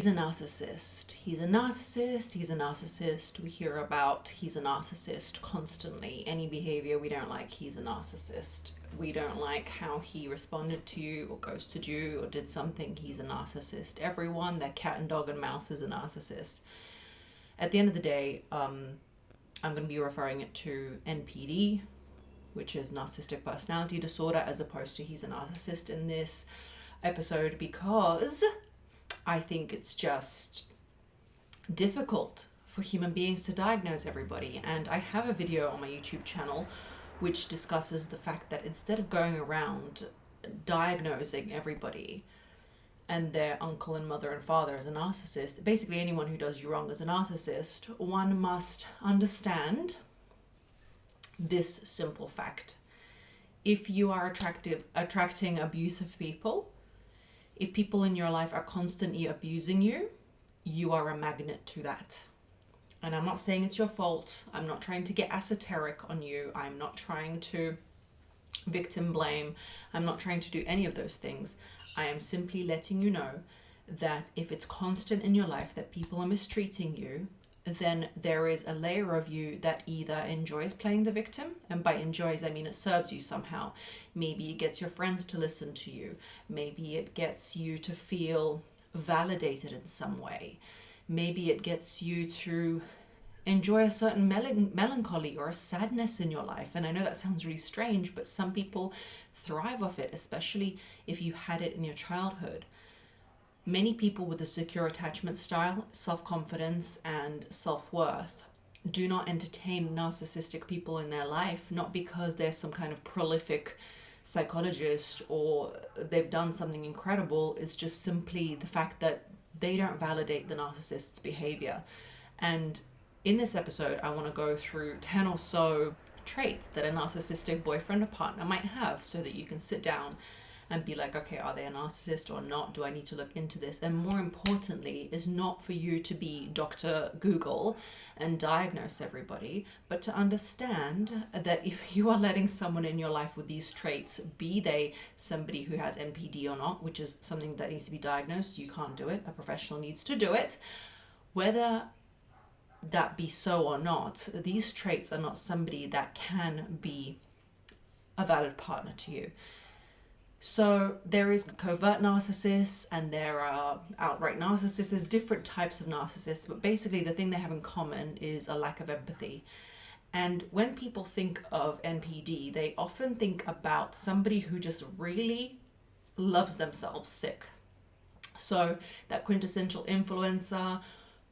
He's a narcissist. He's a narcissist. He's a narcissist. We hear about he's a narcissist constantly. Any behavior we don't like, he's a narcissist. We don't like how he responded to you or ghosted you or did something, he's a narcissist. Everyone, that cat and dog and mouse, is a narcissist. At the end of the day, I'm going to be referring it to NPD, which is narcissistic personality disorder, as opposed to he's a narcissist in this episode, because I think it's just difficult for human beings to diagnose everybody. And I have a video on my YouTube channel which discusses the fact that instead of going around diagnosing everybody and their uncle and mother and father as a narcissist, basically anyone who does you wrong as a narcissist, one must understand this simple fact. If you are attracting abusive people, if people in your life are constantly abusing you, you are a magnet to that. And I'm not saying it's your fault. I'm not trying to get esoteric on you. I'm not trying to victim blame. I'm not trying to do any of those things. I am simply letting you know that if it's constant in your life that people are mistreating you, then there is a layer of you that either enjoys playing the victim, and by enjoys I mean it serves you somehow. Maybe it gets your friends to listen to you. Maybe it gets you to feel validated in some way. Maybe it gets you to enjoy a certain melancholy or a sadness in your life. And I know that sounds really strange, but some people thrive off it, especially if you had it in your childhood. Many people with a secure attachment style, self-confidence and self-worth do not entertain narcissistic people in their life, not because they're some kind of prolific psychologist or they've done something incredible. It's just simply the fact that they don't validate the narcissist's behavior. And in this episode, I want to go through 10 or so traits that a narcissistic boyfriend or partner might have, so that you can sit down and be like, okay, are they a narcissist or not? Do I need to look into this? And more importantly, is not for you to be Dr. Google and diagnose everybody, but to understand that if you are letting someone in your life with these traits, be they somebody who has NPD or not, which is something that needs to be diagnosed, you can't do it, a professional needs to do it, whether that be so or not, these traits are not somebody that can be a valid partner to you. So there is covert narcissists and there are outright narcissists. There's different types of narcissists, but basically the thing they have in common is a lack of empathy. And when people think of NPD, they often think about somebody who just really loves themselves sick. So that quintessential influencer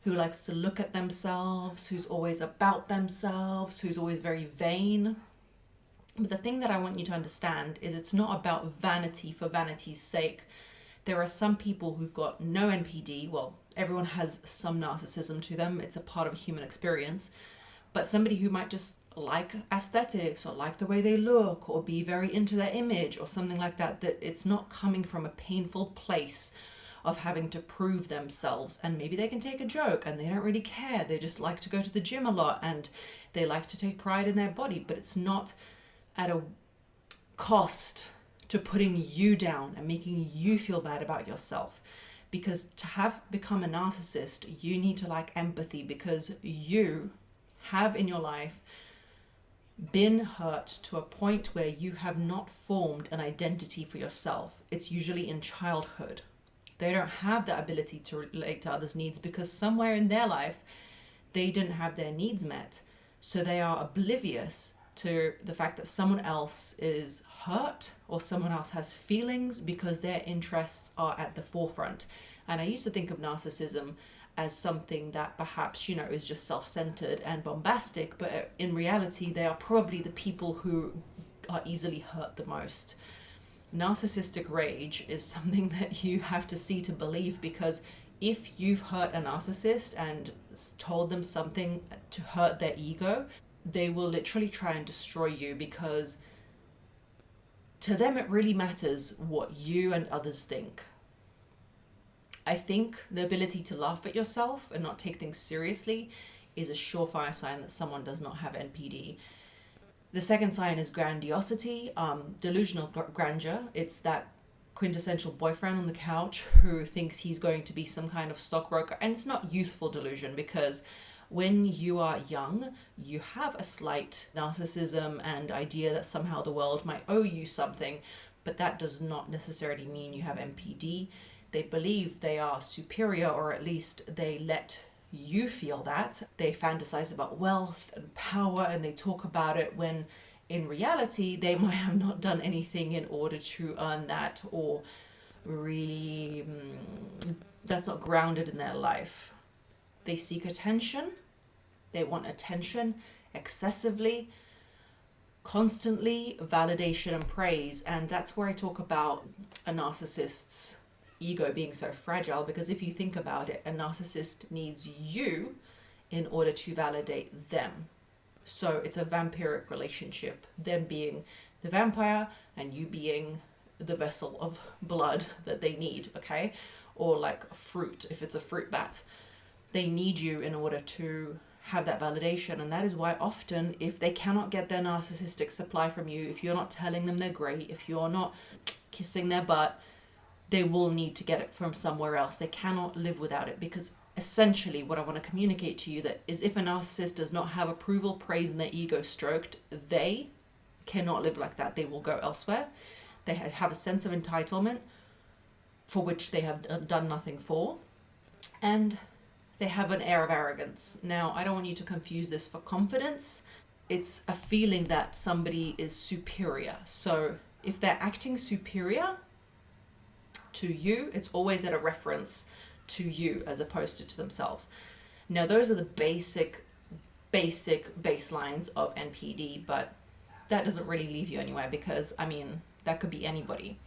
who likes to look at themselves, who's always about themselves, who's always very vain. But the thing that I want you to understand is it's not about vanity for vanity's sake. There are some people who've got no NPD. Well, everyone has some narcissism to them. It's a part of a human experience. But somebody who might just like aesthetics or like the way they look or be very into their image or something like that, that it's not coming from a painful place of having to prove themselves. And maybe they can take a joke and they don't really care. They just like to go to the gym a lot and they like to take pride in their body, but it's not at a cost to putting you down and making you feel bad about yourself. Because to have become a narcissist, you need to lack empathy, because you have in your life been hurt to a point where you have not formed an identity for yourself. It's usually in childhood. They don't have the ability to relate to others' needs because somewhere in their life they didn't have their needs met. So they are oblivious to the fact that someone else is hurt or someone else has feelings, because their interests are at the forefront. And I used to think of narcissism as something that perhaps, is just self-centered and bombastic, but in reality, they are probably the people who are easily hurt the most. Narcissistic rage is something that you have to see to believe, because if you've hurt a narcissist and told them something to hurt their ego, they will literally try and destroy you, because to them it really matters what you and others think. I think the ability to laugh at yourself and not take things seriously is a surefire sign that someone does not have NPD. The second sign is grandiosity, delusional grandeur. It's that quintessential boyfriend on the couch who thinks he's going to be some kind of stockbroker. And it's not youthful delusion, because when you are young, you have a slight narcissism and idea that somehow the world might owe you something, but that does not necessarily mean you have NPD. They believe they are superior, or at least they let you feel that. They fantasize about wealth and power, and they talk about it when in reality they might have not done anything in order to earn that, or really that's not grounded in their life. They seek attention. They want attention excessively, constantly, validation and praise. And that's where I talk about a narcissist's ego being so fragile, because if you think about it, a narcissist needs you in order to validate them. So it's a vampiric relationship, them being the vampire and you being the vessel of blood that they need, okay? Or like fruit, if it's a fruit bat. They need you in order to have that validation. And that is why often, if they cannot get their narcissistic supply from you, if you're not telling them they're great, if you're not kissing their butt, they will need to get it from somewhere else. They cannot live without it, because essentially what I want to communicate to you that is, if a narcissist does not have approval, praise, and their ego stroked, they cannot live like that. They will go elsewhere. They have a sense of entitlement for which they have done nothing for, and they have an air of arrogance. Now, I don't want you to confuse this for confidence. It's a feeling that somebody is superior. So if they're acting superior to you, it's always at a reference to you as opposed to themselves. Now, those are the basic baselines of NPD, but that doesn't really leave you anywhere, because I mean, that could be anybody.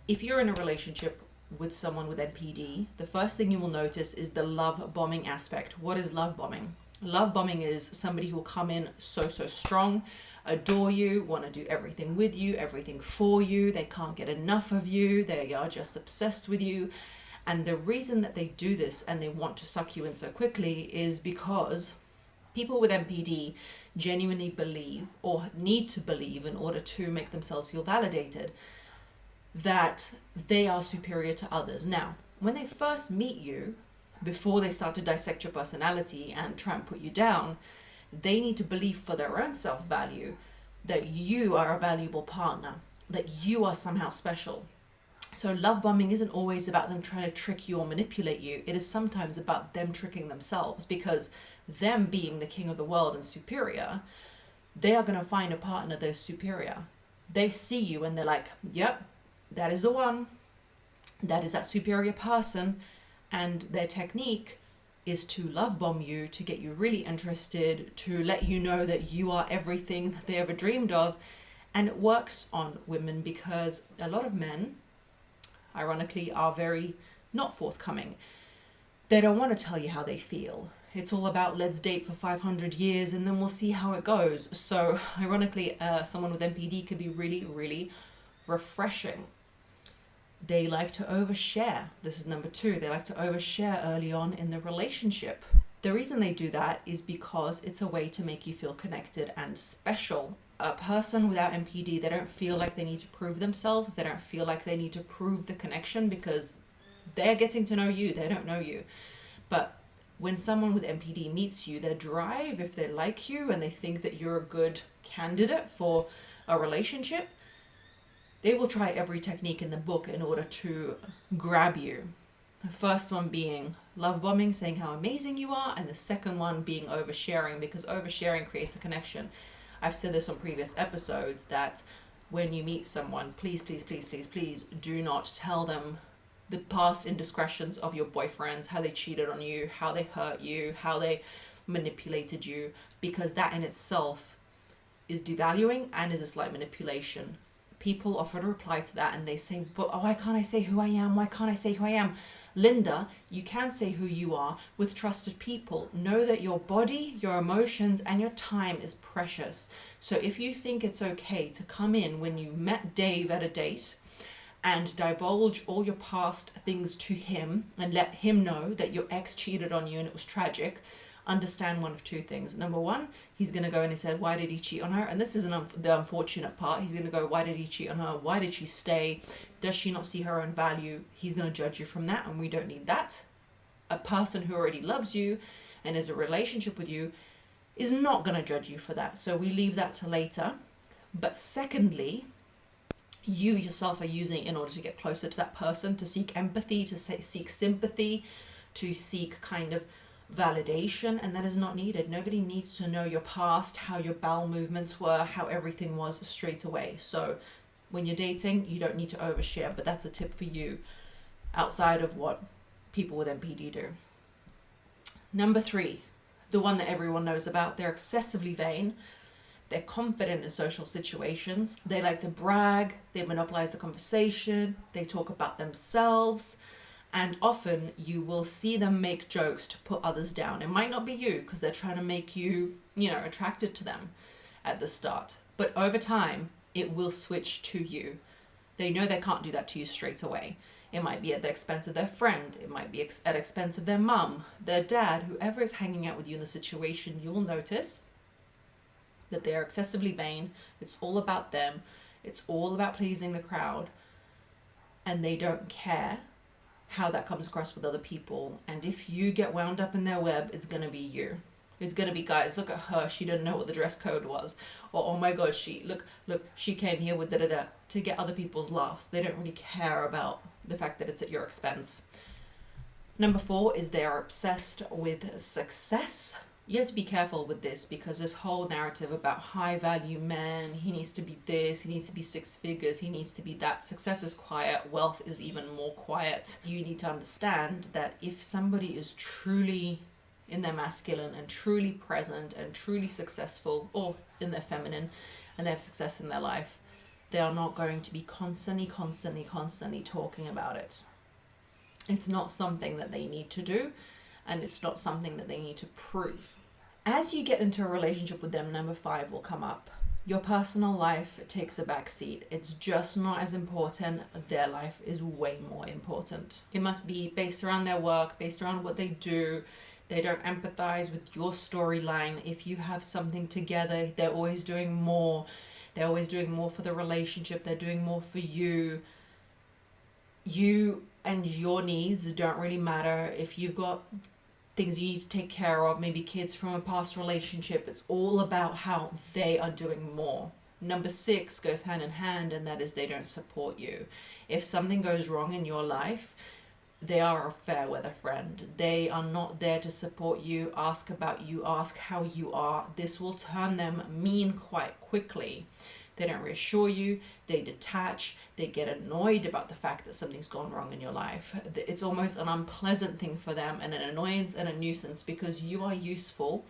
If you're in a relationship with someone with NPD, the first thing you will notice is the love bombing aspect. What is love bombing? Love bombing is somebody who will come in so strong, adore you, want to do everything with you, everything for you. They can't get enough of you. They are just obsessed with you. And the reason that they do this and they want to suck you in so quickly is because people with NPD genuinely believe, or need to believe in order to make themselves feel validated, that they are superior to others. Now, when they first meet you, before they start to dissect your personality and try and put you down, they need to believe for their own self-value that you are a valuable partner, that you are somehow special. So love bombing isn't always about them trying to trick you or manipulate you. It is sometimes about them tricking themselves, because them being the king of the world and superior, they are going to find a partner that is superior. They see you and they're like, yep, that is the one. That is that superior person. And their technique is to love bomb you, to get you really interested, to let you know that you are everything that they ever dreamed of. And it works on women, because a lot of men, ironically, are very not forthcoming. They don't want to tell you how they feel. It's all about, let's date for 500 years and then we'll see how it goes. So ironically, someone with NPD could be really, really refreshing. They like to overshare. This is number 2. They like to overshare early on in the relationship. The reason they do that is because it's a way to make you feel connected and special. A person without NPD, they don't feel like they need to prove themselves. They don't feel like they need to prove the connection, because they're getting to know you. They don't know you. But when someone with NPD meets you, their drive, if they like you and they think that you're a good candidate for a relationship, they will try every technique in the book in order to grab you. The first one being love bombing, saying how amazing you are, and the second one being oversharing, because oversharing creates a connection. I've said this on previous episodes, that when you meet someone, please do not tell them the past indiscretions of your boyfriends, how they cheated on you, how they hurt you, how they manipulated you, because that in itself is devaluing and is a slight manipulation. People often reply to that and they say, but why can't I say who I am? Why can't I say who I am? Linda, you can say who you are with trusted people. Know that your body, your emotions, and your time is precious. So if you think it's okay to come in when you met Dave at a date and divulge all your past things to him and let him know that your ex cheated on you and it was tragic, understand one of two things. Number one, he's going to go and he said, why did he cheat on her? And this is the unfortunate part. He's going to go, why did he cheat on her? Why did she stay? Does she not see her own value? He's going to judge you from that, and we don't need that. A person who already loves you and is in a relationship with you is not going to judge you for that. So we leave that to later. But secondly, you yourself are using in order to get closer to that person, to seek empathy, to seek sympathy, to seek kind of validation, and that is not needed. Nobody needs to know your past, how your bowel movements were, how everything was straight away. So when you're dating, you don't need to overshare, but that's a tip for you outside of what people with NPD do. Number 3, the one that everyone knows about, they're excessively vain. They're confident in social situations. They like to brag. They monopolize the conversation. They talk about themselves. And often you will see them make jokes to put others down. It might not be you because they're trying to make you, attracted to them at the start. But over time, it will switch to you. They know they can't do that to you straight away. It might be at the expense of their friend. It might be at expense of their mum, their dad, whoever is hanging out with you in the situation. You will notice that they are excessively vain. It's all about them. It's all about pleasing the crowd. And they don't care how that comes across with other people. And if you get wound up in their web, it's going to be you. It's going to be, guys, look at her. She didn't know what the dress code was. Or, oh my God, look, she came here with da-da-da to get other people's laughs. They don't really care about the fact that it's at your expense. Number 4 is they are obsessed with success. You have to be careful with this because this whole narrative about high value men, he needs to be this, he needs to be 6 figures, he needs to be that. Success is quiet, wealth is even more quiet. You need to understand that if somebody is truly in their masculine and truly present and truly successful, or in their feminine, and they have success in their life, they are not going to be constantly talking about it. It's not something that they need to do. And it's not something that they need to prove. As you get into a relationship with them, number 5 will come up. Your personal life takes a back seat. It's just not as important. Their life is way more important. It must be based around their work, based around what they do. They don't empathize with your storyline. If you have something together, they're always doing more. They're always doing more for the relationship. They're doing more for you. You and your needs don't really matter. If you've got things you need to take care of, maybe kids from a past relationship, it's all about how they are doing more. Number 6 goes hand in hand, and that is they don't support you. If something goes wrong in your life, they are a fair weather friend. They are not there to support you, ask about you, ask how you are. This will turn them mean quite quickly. They don't reassure you, they detach, they get annoyed about the fact that something's gone wrong in your life. It's almost an unpleasant thing for them and an annoyance and a nuisance because you are useful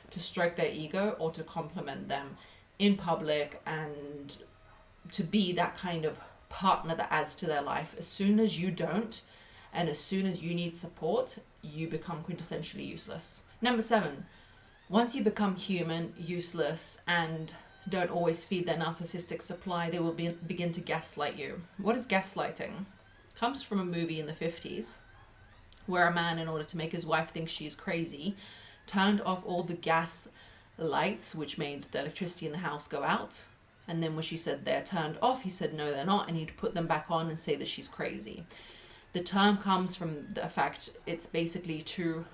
to stroke their ego or to compliment them in public and to be that kind of partner that adds to their life. As soon as you don't, and as soon as you need support, you become quintessentially useless. Number 7, once you become human, useless, and don't always feed their narcissistic supply, they will begin to gaslight you. What is gaslighting? It comes from a movie in the 50s where a man, in order to make his wife think she's crazy, turned off all the gas lights, which made the electricity in the house go out. And then when she said they're turned off, he said no, they're not, and he'd put them back on and say that she's crazy. The term comes from the fact it's basically to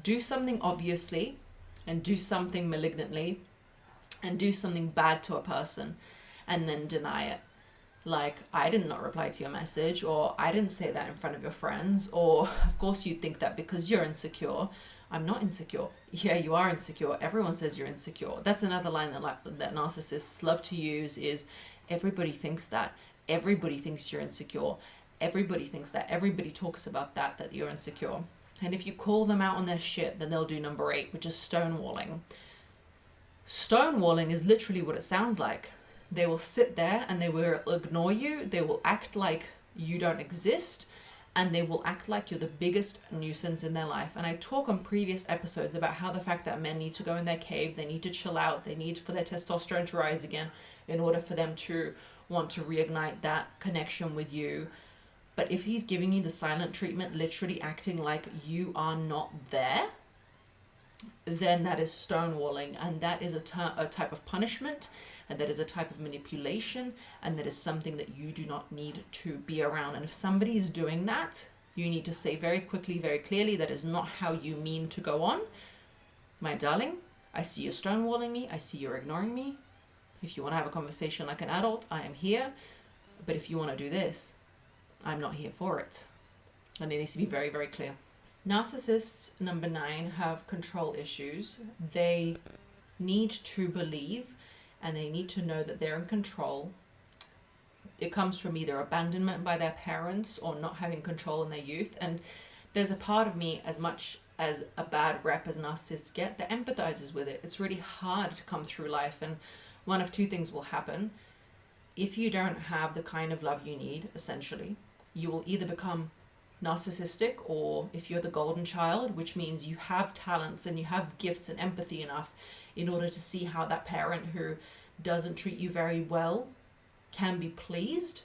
do something obviously and do something malignantly and do something bad to a person and then deny it. Like, I did not reply to your message, or I didn't say that in front of your friends, or of course you think that because you're insecure. I'm not insecure. Yeah, you are insecure. Everyone says you're insecure. That's another line that narcissists love to use is everybody thinks that. Everybody thinks you're insecure. Everybody thinks that. Everybody talks about that you're insecure. And if you call them out on their shit, then they'll do number 8, which is stonewalling. Stonewalling is literally what it sounds like. They will sit there and they will ignore you. They will act like you don't exist, and they will act like you're the biggest nuisance in their life. And I talk on previous episodes about how the fact that men need to go in their cave, they need to chill out, they need for their testosterone to rise again in order for them to want to reignite that connection with you. But if he's giving you the silent treatment, literally acting like you are not there, then that is stonewalling, and that is a type of punishment, and that is a type of manipulation, and that is something that you do not need to be around. And if somebody is doing that, you need to say very quickly, very clearly, that is not how you mean to go on. My darling, I see you stonewalling me. I see you're ignoring me. If you want to have a conversation like an adult, I am here. But if you want to do this, I'm not here for it. And it needs to be very, very clear. Narcissists, number 9, have control issues. They need to believe and they need to know that they're in control. It comes from either abandonment by their parents or not having control in their youth. And there's a part of me, as much as a bad rep as narcissists get, that empathizes with it. It's really hard to come through life, and one of two things will happen. If you don't have the kind of love you need, essentially, you will either become narcissistic, or if you're the golden child, which means you have talents and you have gifts and empathy enough in order to see how that parent who doesn't treat you very well can be pleased,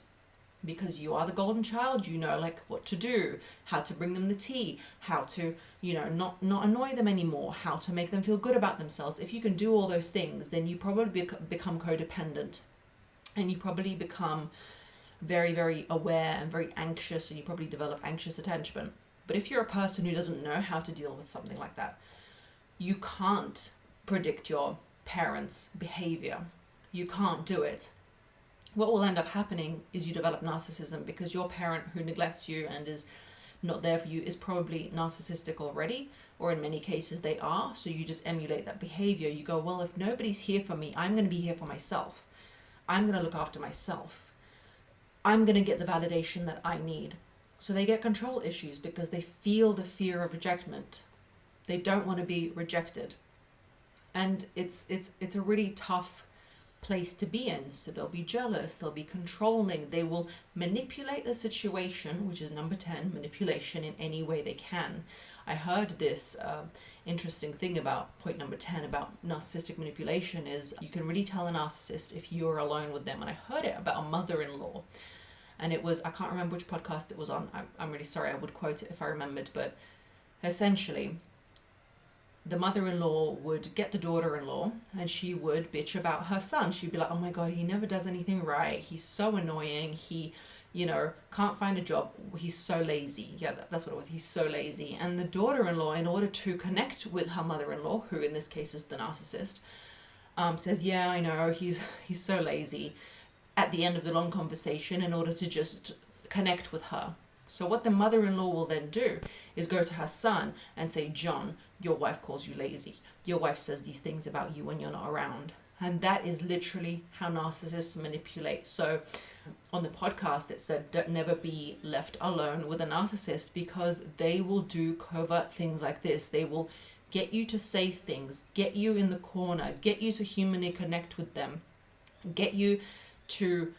because you are the golden child. You know, like, what to do, how to bring them the tea, how to, not annoy them anymore, how to make them feel good about themselves. If you can do all those things, then you probably become codependent, and you probably become very, very aware and very anxious, and you probably develop anxious attachment. But if you're a person who doesn't know how to deal with something like that, you can't predict your parents' behavior. You can't do it. What will end up happening is you develop narcissism, because your parent who neglects you and is not there for you is probably narcissistic already, or in many cases they are. So you just emulate that behavior. You go, well, if nobody's here for me, I'm going to be here for myself. I'm going to look after myself. I'm going to get the validation that I need. So they get control issues because they feel the fear of rejection. They don't want to be rejected. And it's a really tough place to be in. So they'll be jealous, they'll be controlling, they will manipulate the situation, which is number 10, manipulation, in any way they can. I heard this interesting thing about point number 10 about narcissistic manipulation is you can really tell a narcissist if you're alone with them. And I heard it about a mother-in-law, and it was, I can't remember which podcast it was on. I'm really sorry, I would quote it if I remembered, but essentially the mother-in-law would get the daughter-in-law and she would bitch about her son. She'd be like, oh my God, he never does anything right. He's so annoying. He, can't find a job. He's so lazy. Yeah, that's what it was. He's so lazy. And the daughter-in-law, in order to connect with her mother-in-law, who in this case is the narcissist, says, yeah, I know, he's so lazy, at the end of the long conversation, in order to just connect with her. So what the mother-in-law will then do is go to her son and say, John, your wife calls you lazy. Your wife says these things about you when you're not around. And that is literally how narcissists manipulate. So on the podcast, it said, don't never be left alone with a narcissist, because they will do covert things like this. They will get you to say things, get you in the corner, get you to humanly connect with them, get you to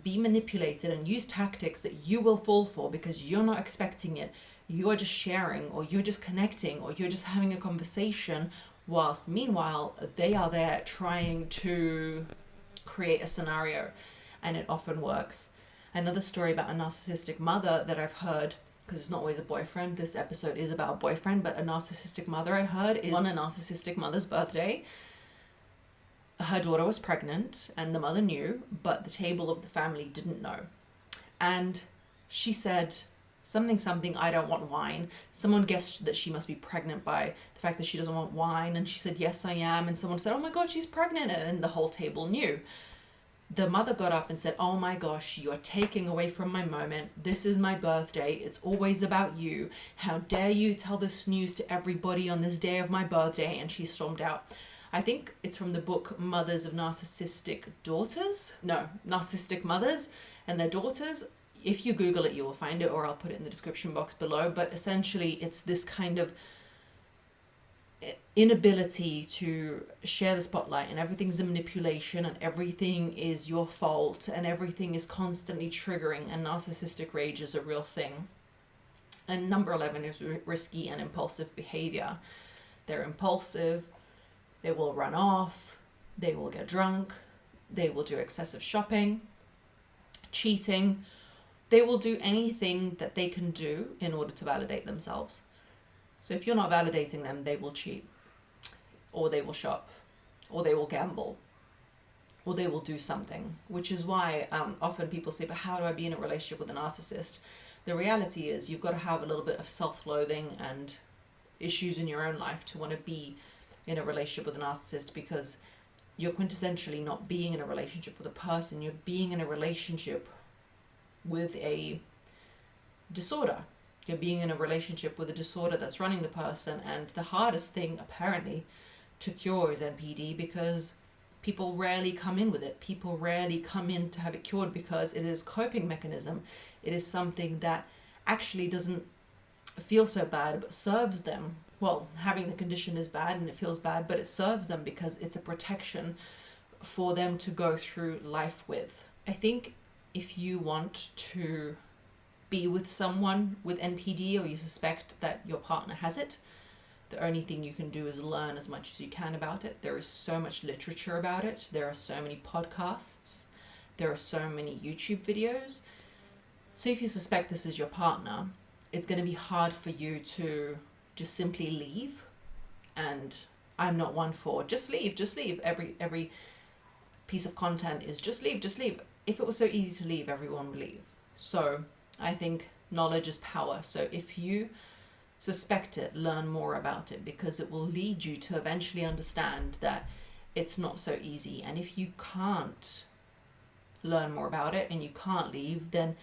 be manipulated and use tactics that you will fall for because you're not expecting it. You are just sharing, or you're just connecting, or you're just having a conversation, whilst meanwhile they are there trying to create a scenario, and it often works. Another story about a narcissistic mother that I've heard, because it's not always a boyfriend, this episode is about a boyfriend, but a narcissistic mother I heard is on a narcissistic mother's birthday. Her daughter was pregnant and the mother knew, but the table of the family didn't know. And she said something, I don't want wine. Someone guessed that she must be pregnant by the fact that she doesn't want wine. And she said, yes, I am. And someone said, oh my God, she's pregnant. And the whole table knew. The mother got up and said, oh my gosh, you are taking away from my moment. This is my birthday. It's always about you. How dare you tell this news to everybody on this day of my birthday? And she stormed out. I think it's from the book Mothers of Narcissistic Daughters. No, Narcissistic Mothers and Their Daughters. If you Google it, you will find it, or I'll put it in the description box below. But essentially, it's this kind of inability to share the spotlight, and everything's a manipulation, and everything is your fault, and everything is constantly triggering, and narcissistic rage is a real thing. And number 11 is risky and impulsive behavior. They're impulsive. They will run off, they will get drunk, they will do excessive shopping, cheating. They will do anything that they can do in order to validate themselves. So if you're not validating them, they will cheat. or they will shop, or they will gamble, or they will do something, which is why often people say, but how do I be in a relationship with a narcissist? The reality is you've got to have a little bit of self-loathing and issues in your own life to want to be in a relationship with a narcissist, because you're quintessentially not being in a relationship with a person, you're being in a relationship with a disorder. You're being in a relationship with a disorder that's running the person, and the hardest thing apparently to cure is NPD, because people rarely come in with it. People rarely come in to have it cured because it is a coping mechanism. It is something that actually doesn't feel so bad, but serves them. Well, having the condition is bad and it feels bad, but it serves them because it's a protection for them to go through life with. I think if you want to be with someone with NPD, or you suspect that your partner has it, the only thing you can do is learn as much as you can about it. There is so much literature about it. There are so many podcasts. There are so many YouTube videos. So if you suspect this is your partner, it's going to be hard for you to just simply leave. And I'm not one for just leave. Every piece of content is just leave. If it was so easy to leave, everyone would leave. So I think knowledge is power. So if you suspect it, learn more about it, because it will lead you to eventually understand that it's not so easy. And if you can't learn more about it and you can't leave, then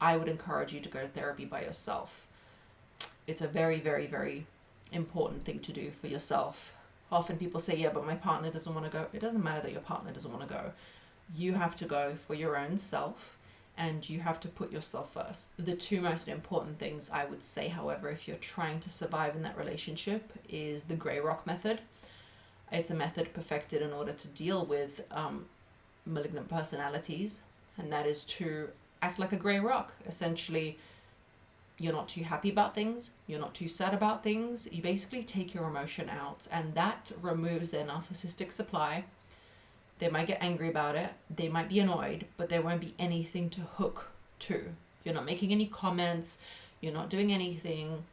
I would encourage you to go to therapy by yourself. It's a very, very, very important thing to do for yourself. Often people say, yeah, but my partner doesn't want to go. It doesn't matter that your partner doesn't want to go. You have to go for your own self, and you have to put yourself first. The two most important things I would say, however, if you're trying to survive in that relationship, is the grey rock method. It's a method perfected in order to deal with malignant personalities, and that is to act like a grey rock. Essentially, you're not too happy about things, you're not too sad about things, you basically take your emotion out, and that removes their narcissistic supply. They might get angry about it, they might be annoyed, but there won't be anything to hook to. You're not making any comments, you're not doing anything.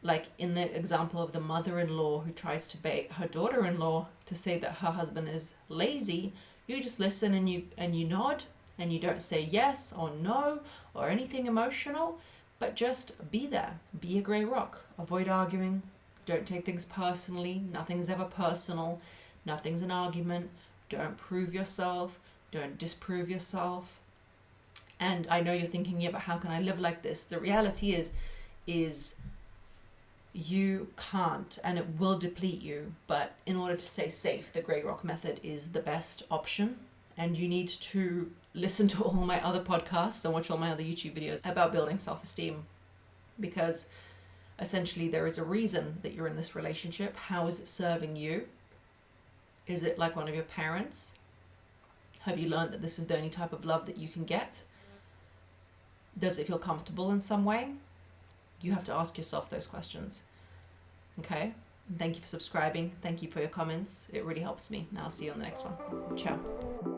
Like in the example of the mother-in-law who tries to bait her daughter-in-law to say that her husband is lazy, you just listen and you nod, and you don't say yes or no or anything emotional, but just be there. Be a grey rock. Avoid arguing. Don't take things personally. Nothing's ever personal. Nothing's an argument. Don't prove yourself. Don't disprove yourself. And I know you're thinking, yeah, but how can I live like this? The reality is you can't, and it will deplete you. But in order to stay safe, the grey rock method is the best option. And you need to listen to all my other podcasts and watch all my other YouTube videos about building self-esteem, because essentially there is a reason that you're in this relationship. How is it serving you? Is it like one of your parents? Have you learned that this is the only type of love that you can get? Does it feel comfortable in some way? You have to ask yourself those questions. Okay? And thank you for subscribing. Thank you for your comments. It really helps me. And I'll see you on the next one. Ciao.